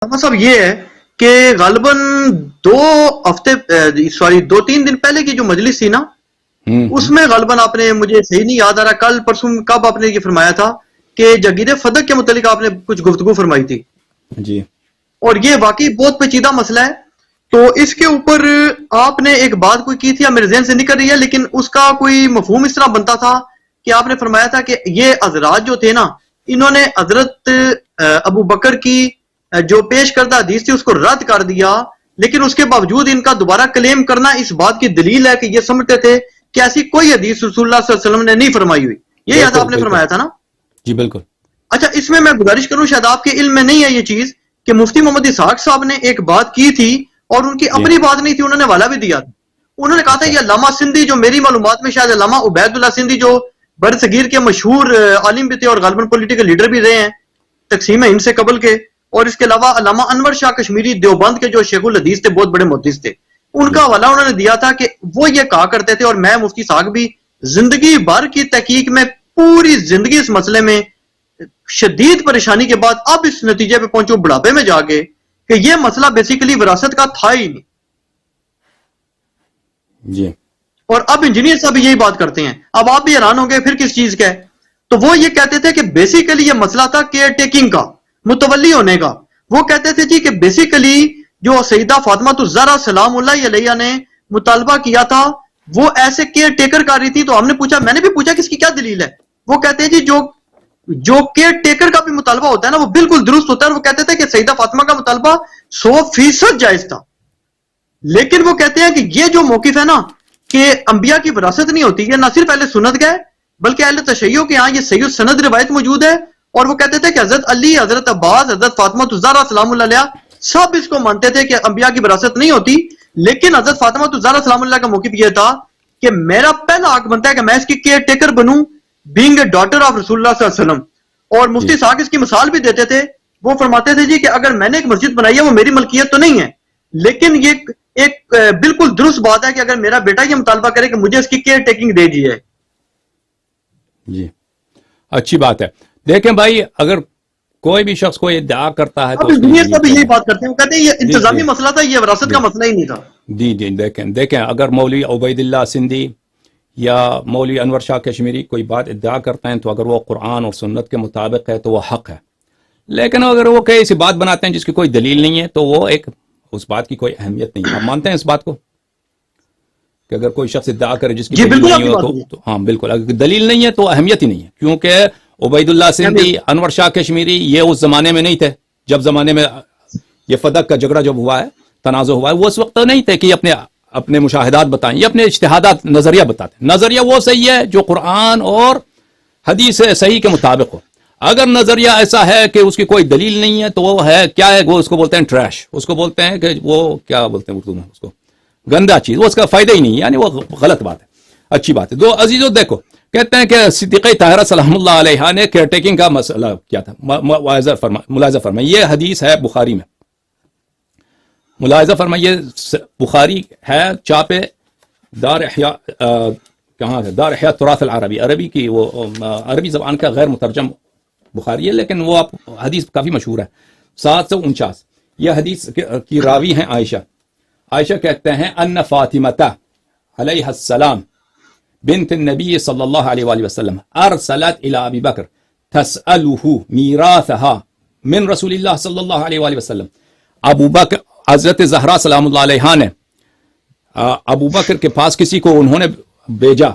صاحب یہ ہے کہ غالباً 2 تین دن پہلے کی جو مجلس تھی نا، اس میں غالباً آپ نے، مجھے صحیح نہیں یاد آ رہا کل پرسوں کب آپ نے یہ فرمایا تھا کہ جگیر فدق کے متعلق آپ نے کچھ گفتگو فرمائی تھی جی، اور یہ واقعی بہت پیچیدہ مسئلہ ہے. تو اس کے اوپر آپ نے ایک بات کوئی کی تھی، اب میرے ذہن سے نکل رہی ہے، لیکن اس کا کوئی مفہوم اس طرح بنتا تھا کہ آپ نے فرمایا تھا کہ یہ حضرات جو تھے نا، انہوں نے حضرت ابو بکر کی جو پیش کردہ حدیث تھی اس کو رد کر دیا، لیکن اس کے باوجود ان کا دوبارہ کلیم کرنا اس بات کی دلیل ہے کہ یہ سمجھتے تھے کہ ایسی کوئی حدیث رسول اللہ صلی اللہ علیہ وسلم نے نہیں فرمائی ہوئی. یہ یاد آپ نے فرمایا تھا نا؟ جی بالکل. اچھا، اس میں گزارش کروں، شاید آپ کے علم میں نہیں ہے یہ چیز، کہ مفتی محمد اسحاق صاحب نے ایک بات کی تھی اور ان کی اپنی بات نہیں تھی، انہوں نے حوالہ بھی دیا تھا. انہوں نے کہا تھا یہ علامہ سندھی، جو میری معلومات میں شاید علامہ عبید اللہ سندھی، جو بر صغیر کے مشہور عالم بھی تھے اور غالباً پولیٹیکل لیڈر بھی رہے ہیں تقسیم ہند سے قبل کے، اور اس کے علاوہ علامہ انور شاہ کشمیری دیوبند کے جو شیخ الحدیث تھے، بہت بڑے محدث تھے، ان کا حوالہ انہوں نے دیا تھا کہ وہ یہ کہا کرتے تھے، اور میں مفتی اسحاق بھی زندگی بھر کی تحقیق میں پوری زندگی اس مسئلے میں شدید پریشانی کے بعد اب اس نتیجے پہ پہنچوں بڑھاپے میں جا کے کہ یہ مسئلہ بیسیکلی وراثت کا تھا ہی نہیں. جی. اور اب انجینئر صاحب یہی بات کرتے ہیں. اب آپ بھی حیران ہوں گے پھر کس چیز کا ہے. تو وہ یہ کہتے تھے کہ بیسیکلی یہ مسئلہ تھا کیئر ٹیکنگ کا، متولی ہونے کا. وہ کہتے تھے جی کہ بیسیکلی جو سیدہ فاطمہ الزہرا سلام اللہ علیہا نے مطالبہ کیا تھا وہ ایسے کیئر ٹیکر کر رہی تھی. تو ہم نے پوچھا، میں نے بھی پوچھا کہ اس کی کیا دلیل ہے. وہ کہتے ہیں جی جو کیئر ٹیکر کا بھی مطالبہ ہوتا ہے نا وہ بالکل درست ہوتا ہے. وہ کہتے تھے کہ سیدہ فاطمہ کا مطالبہ 100% جائز تھا، لیکن وہ کہتے ہیں کہ یہ جو موقف ہے نا کہ انبیاء کی وراثت نہیں ہوتی، یہ نہ صرف اہل سنت گئے بلکہ اہل تشیع کے ہاں یہ صحیح سند روایت موجود ہے. اور وہ کہتے تھے کہ حضرت علی، حضرت عباس، حضرت فاطمہ الزہرا سلام اللہ علیہا سب اس کو مانتے تھے کہ انبیاء کی وراثت نہیں ہوتی، لیکن حضرت فاطمہ الزہرا سلام اللہ کا موقف یہ تھا کہ میرا پہلا حق بنتا ہے کہ میں اس کی care taker Bannu, being a daughter of رسول اللہ صلی اللہ علیہ وسلم. اور مفتی صاحب اس کی مثال بھی دیتے تھے. وہ فرماتے تھے جی کہ اگر میں نے ایک مسجد بنائی ہے وہ میری ملکیت تو نہیں ہے، لیکن یہ ایک بالکل درست بات ہے کہ اگر میرا بیٹا یہ مطالبہ کرے کہ مجھے اس کی کیئر ٹیکنگ دے دیجیے. جی اچھی بات ہے. دیکھیں بھائی، اگر کوئی بھی شخص کوئی ادعا کرتا ہے تو دنیا سے بھی یہی بات کرتے ہیں، وہ کہتے ہیں یہ انتظامی مسئلہ تھا، یہ وراثت کا مسئلہ ہی نہیں تھا. جی جی. دیکھیں اگر مولوی عبید اللہ سندھی یا مولوی انور شاہ کشمیری کوئی بات ادعا کرتے ہیں تو اگر وہ قرآن اور سنت کے مطابق ہے تو وہ حق ہے. لیکن اگر وہ کئی ایسی بات بناتے ہیں جس کی کوئی دلیل نہیں ہے تو وہ اس بات کی کوئی اہمیت نہیں ہے. آپ مانتے ہیں اس بات کو کہ اگر کوئی شخص ادعا کرے جس کی دلیل نہیں ہو تو ہاں بالکل، اگر دلیل نہیں ہے تو اہمیت ہی نہیں ہے. کیونکہ عبید اللہ سندھی، انور شاہ کشمیری یہ اس زمانے میں نہیں تھے جب زمانے میں یہ فدق کا جھگڑا جب ہوا ہے، تنازع ہوا ہے، وہ اس وقت نہیں تھے کہ یہ اپنے مشاہدات بتائیں، یہ اپنے اجتہادات، نظریہ بتاتے ہیں. نظریہ وہ صحیح ہے جو قرآن اور حدیث صحیح کے مطابق ہو. اگر نظریہ ایسا ہے کہ اس کی کوئی دلیل نہیں ہے تو وہ ہے کیا ہے، وہ اس کو بولتے ہیں ٹریش، اس کو بولتے ہیں کہ وہ کیا بولتے ہیں اردو میں، اس کو گندا چیز، وہ اس کا فائدہ ہی نہیں ہے، یعنی وہ غلط بات ہے. اچھی بات ہے. دو عزیزو دیکھو، کہتے ہیں کہ صدیقہ طاہرہ سلام اللہ علیہا نے کیئر ٹیکنگ کا مسئلہ کیا تھا. ملاحظہ فرمائیں، یہ حدیث ہے بخاری میں. ملاحظہ فرمائیں، یہ بخاری ہے چاپ دار احیاء، کہاں ہے، دار احیاء تراث العربی، عربی کی وہ عربی زبان کا غیر مترجم بخاری ہے، لیکن وہ حدیث کافی مشہور ہے. 749 یہ حدیث کی راوی ہیں عائشہ کہتے ہیں ان فاطمہ علیہ السلام بنت النبی صلی اللہ علیہ وآلہ وسلم ارسلت الى ابی بکر تسألہ میراثها من رسول اللہ صلی اللہ علیہ وآلہ وسلم. ابو بکر، حضرت زہرا سلام اللہ علیہا نے ابو بکر کے پاس کسی کو انہوں نے بھیجا،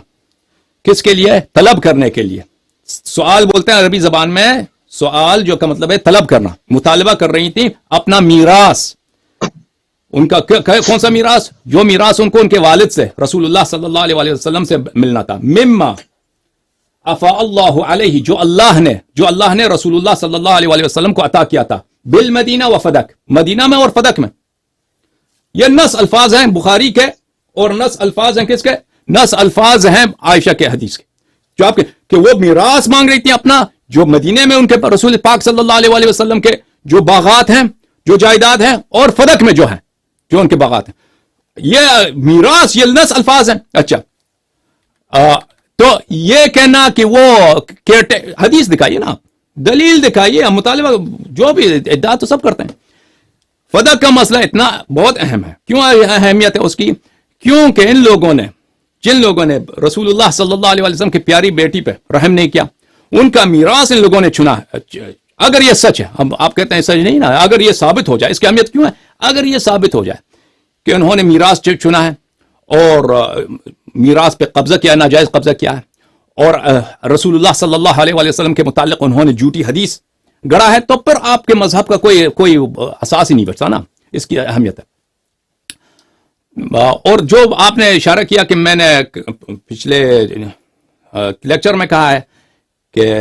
کس کے لیے؟ طلب کرنے کے لیے. سوال بولتے ہیں عربی زبان میں، سوال جو کا مطلب ہے طلب کرنا. مطالبہ کر رہی تھی اپنا میراث، ان کا کون سا میراث؟ جو میراث ان کو ان کے والد سے، رسول اللہ صلی اللہ علیہ وسلم سے ملنا تھا. مما افا اللہ علیہ، جو اللہ نے رسول اللہ صلی اللہ علیہ وسلم کو عطا کیا تھا، بالمدینہ و فدق، مدینہ میں اور فدق میں. یہ نص الفاظ ہیں بخاری کے، اور نص الفاظ ہیں کس کے؟ نص الفاظ ہیں عائشہ کے حدیث کے، جو آپ کے کہ وہ میراث مانگ رہی تھی اپنا، جو مدینے میں ان کے رسول پاک صلی اللہ علیہ وسلم کے جو باغات ہیں، جو جائیداد ہیں، اور فدق میں جو ہیں، جو ان کے باغات ہیں، یہ میراث، یہ نص الفاظ ہیں. اچھا، تو یہ کہنا کہ وہ حدیث دکھائیے نا، دلیل دکھائیے، مطالبہ جو بھی ادعا تو سب کرتے ہیں. فدق کا مسئلہ اتنا بہت اہم ہے. کیوں اہمیت ہے اس کی؟ کیونکہ ان لوگوں نے، جن لوگوں نے رسول اللہ صلی اللہ علیہ وسلم کی پیاری بیٹی پہ رحم نہیں کیا، ان کا میراث ان لوگوں نے چنا ہے. اگر یہ سچ ہے، ہم آپ کہتے ہیں سچ نہیں نا، اگر یہ ثابت ہو جائے، اس کی اہمیت کیوں ہے؟ اگر یہ ثابت ہو جائے کہ انہوں نے میراث چنا ہے اور میراث پہ قبضہ کیا، ناجائز قبضہ کیا ہے، اور رسول اللہ صلی اللہ علیہ وسلم کے متعلق انہوں نے جھوٹی حدیث گڑا ہے، تو پھر آپ کے مذہب کا کوئی اساس ہی نہیں بچتا نا. اس کی اہمیت ہے. اور جو آپ نے اشارہ کیا کہ میں نے پچھلے لیکچر میں کہا ہے کہ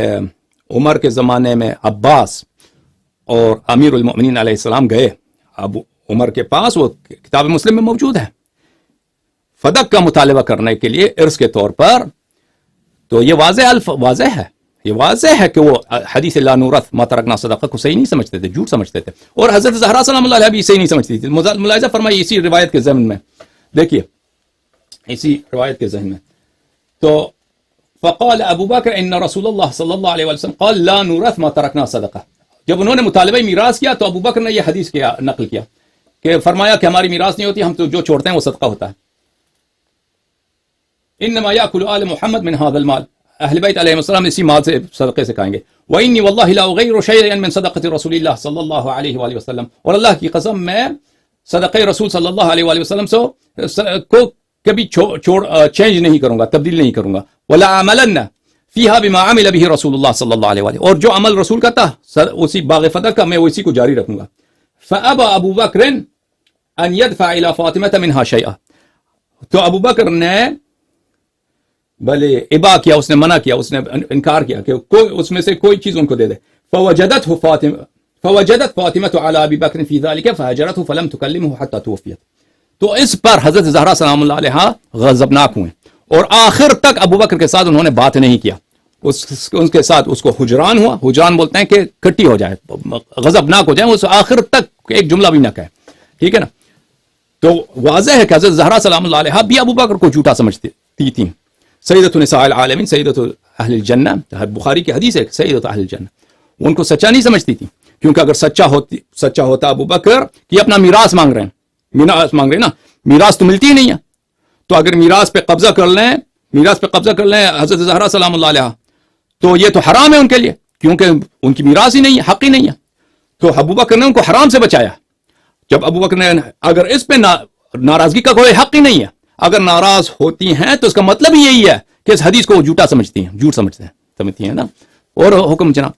عمر کے زمانے میں عباس اور امیر المؤمنین علیہ السلام گئے اب عمر کے پاس، وہ کتاب مسلم میں موجود ہے، فدق کا مطالبہ کرنے کے لیے ارث کے طور پر. تو یہ واضح ہے، یہ واضح ہے کہ وہ حدیث لا نورث ما ترکنا صدقہ کو صحیح نہیں سمجھتے تھے، جھوٹ سمجھتے تھے. اور حضرت زہرا سلام اللہ علیہ بھی صحیح نہیں سمجھتی تھی. ملاحظہ فرمائیے اسی روایت کے ضمن میں، دیکھیے اسی روایت کے ضمن میں، تو فقال ابو بکر ان رسول اللہ صلی اللہ علیہ وسلم قال لا نورث ما ترکنا صدقہ. جب انہوں نے مطالبہ میراث کیا تو ابو بکر نے یہ حدیث نقل کیا کہ فرمایا کہ ہماری میراث نہیں ہوتی، ہم تو جو چھوڑتے ہیں وہ صدقہ ہوتا ہے. انما یاکل آل محمد من هذا المال، اہل بیت علیہ السلام اسی مال سے صدقے سے کھائیں گے. وانی واللہ لا اغیر شیئا من صدقۃ رسول اللہ صلی اللہ علیہ وآلہ وسلم، اور اللہ کی قسم میں صدقہ رسول صلی اللہ علیہ وآلہ وسلم کو کبھی چینج نہیں کروں گا، تبدیل نہیں کروں گا. ولا عملن فیہا بما عمل به رسول اللہ صلی اللہ علیہ وآلہ، اور جو عمل رسول کا تھا اسی باغ فدق کا میں اسی کو جاری رکھوں گا. فابى ابو بکر ان يدفع الى فاطمہ منها شیئا، تو ابو بکر نے بھلے ابا کیا، اس نے منع کیا، اس نے انکار کیا کہ اس میں سے کوئی چیز ان کو دے دے. فوجدت فاطمہ على ابی بکر فی ذلك فهجرته فلم تكلمه حتى توفیت. تو اس پر حضرت زہرا سلام اللہ علیہ غضبناک ہوئے اور آخر تک ابو بکر کے ساتھ انہوں نے بات نہیں کیا. ان کے ساتھ اس کو ہجران ہوا. ہجران بولتے ہیں کہ کٹی ہو جائے، غضبناک ہو جائے، اس آخر تک ایک جملہ بھی نہ کہے. ٹھیک ہے نا. تو واضح ہے کہ حضرت زہرا سلام اللہ علیہ بھی ابو بکر کو جھوٹا سمجھتی تھی. سیدۃ نساء العالمین، سیدۃ اہل الجنہ، بخاری کی حدیث ہے سیدۃ اہل الجنہ، ان کو سچا نہیں سمجھتی تھی. کیونکہ اگر سچا ہوتا ابو بکر کہ اپنا میراث مانگ رہے ہیں نا، میراث تو ملتی ہی نہیں ہے. تو اگر میراث پہ قبضہ کر لیں حضرت زہرا سلام اللہ علیہ، تو یہ تو حرام ہے ان کے لیے، کیونکہ ان کی میراث ہی نہیں ہے، حق ہی نہیں ہے. تو ابو بکر نے ان کو حرام سے بچایا. جب ابو بکر نے، اگر اس پہ ناراضگی کا کوئی حق ہی نہیں ہے، اگر ناراض ہوتی ہیں تو اس کا مطلب ہی یہی ہے کہ اس حدیث کو وہ جھوٹا سمجھتی ہیں، جھوٹ سمجھتے ہیں نا. اور حکم جناب